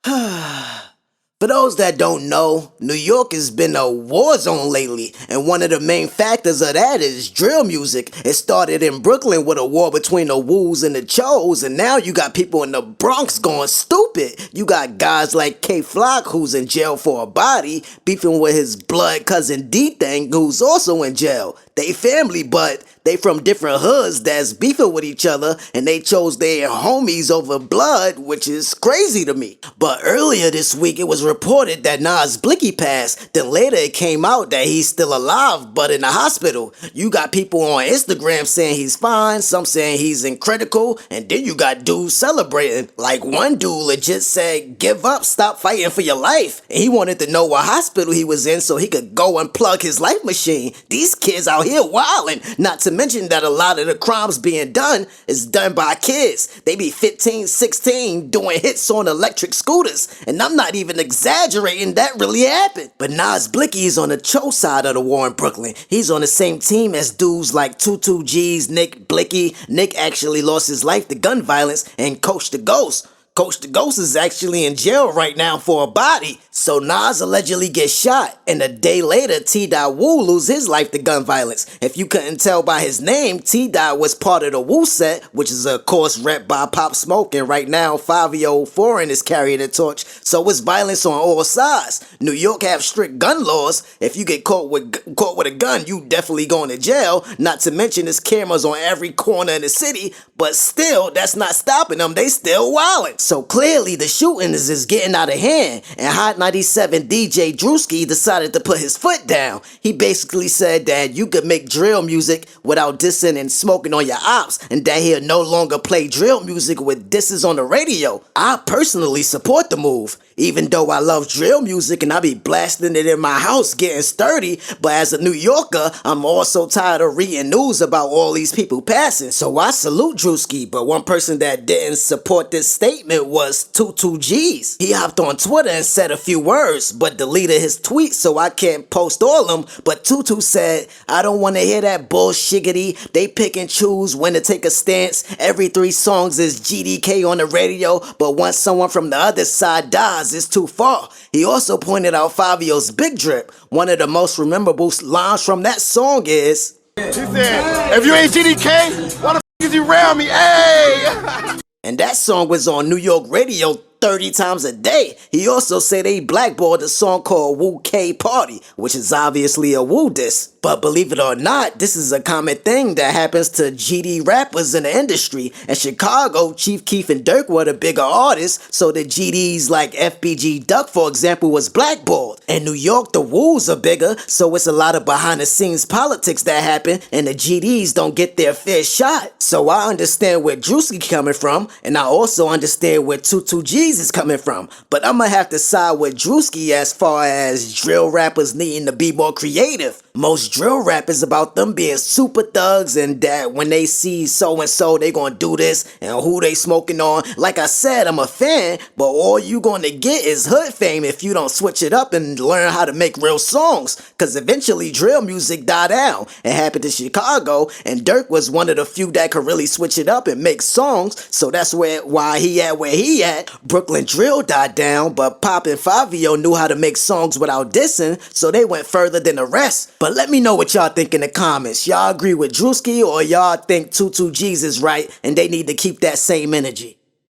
For those that don't know, New York has been a war zone lately, and one of the main factors of that is drill music. It started in Brooklyn with a war between the Woos and the Chos, and now you got people in the Bronx going stupid. You got guys like K Flock, who's in jail for a body, beefing with his blood cousin D-Thing, who's also in jail. They family, but they from different hoods that's beefing with each other, and they chose their homies over blood, which is crazy to me. But earlier this week, it was reported that Nas Blicky passed. Then later it came out that he's still alive, but in the hospital. You got people on Instagram saying he's fine, some saying he's in critical, and then you got dudes celebrating. Like one dude legit said, "Give up, stop fighting for your life." And he wanted to know what hospital he was in so he could go unplug his life machine. These kids out here wildin', not to mention that a lot of the crimes being done is done by kids. They be 15, 16 doing hits on electric scooters, and I'm not even exaggerating, that really happened. But Nas Blicky is on the Cho side of the war in Brooklyn. He's on the same team as dudes like 22 G's, Nick Blicky. Nick actually lost his life to gun violence, and Coach the Ghost. Coach the Ghost is actually in jail right now for a body. So Nas allegedly gets shot, and a day later T-Dot Wu lose his life to gun violence. If you couldn't tell by his name, T-Dot was part of the Wu set, which is of course rep by Pop Smoke, and right now 5-year-old Foreign is carrying the torch, so it's violence on all sides. New York have strict gun laws. If you get caught with a gun, you definitely going to jail, not to mention there's cameras on every corner in the city, but still, that's not stopping them, they still wildin'. So clearly the shootings is getting out of hand, and Hot 97 DJ Drewski decided to put his foot down. He basically said that you could make drill music without dissing and smoking on your ops, and that he'll no longer play drill music with disses on the radio. I personally support the move, even though I love drill music and I be blasting it in my house getting sturdy, but as a New Yorker, I'm also tired of reading news about all these people passing, so I salute Drewski. But one person that didn't support this statement was 22 G's. He hopped on Twitter and said a few words, but deleted his tweets, so I can't post all of them. But Tutu said, "I don't want to hear that bullshiggity. They pick and choose when to take a stance. Every 3 songs is GDK on the radio, but once someone from the other side dies, it's too far." He also pointed out Fabio's Big Drip. One of the most memorable lines from that song is, he said, "If you ain't GDK, why the f is you around me? Hey!" And that song was on New York radio 30 times a day. He also said they blackballed a song called Wu K Party, which is obviously a Wu diss. But believe it or not, this is a common thing that happens to GD rappers in the industry. In Chicago, Chief Keef and Dirk were the bigger artists, so the GDs like FBG Duck, for example, was blackballed. In New York, the Woos are bigger, so it's a lot of behind the scenes politics that happen, and the GDs don't get their fair shot. So I understand where Drewski coming from, and I also understand where 22 G's is coming from. But I'ma have to side with Drewski as far as drill rappers needing to be more creative. Most drill rap is about them being super thugs, and that when they see so-and-so, they gonna do this, and who they smoking on. Like I said, I'm a fan, but all you gonna get is hood fame if you don't switch it up and learn how to make real songs. Cause eventually drill music died down. It happened in Chicago, and Dirk was one of the few that could really switch it up and make songs, so that's why he at where he at. Brooklyn drill died down, but Pop and Fabio knew how to make songs without dissing, so they went further than the rest. But let me know what y'all think in the comments. Y'all agree with Drewski, or y'all think 22 G's is right and they need to keep that same energy?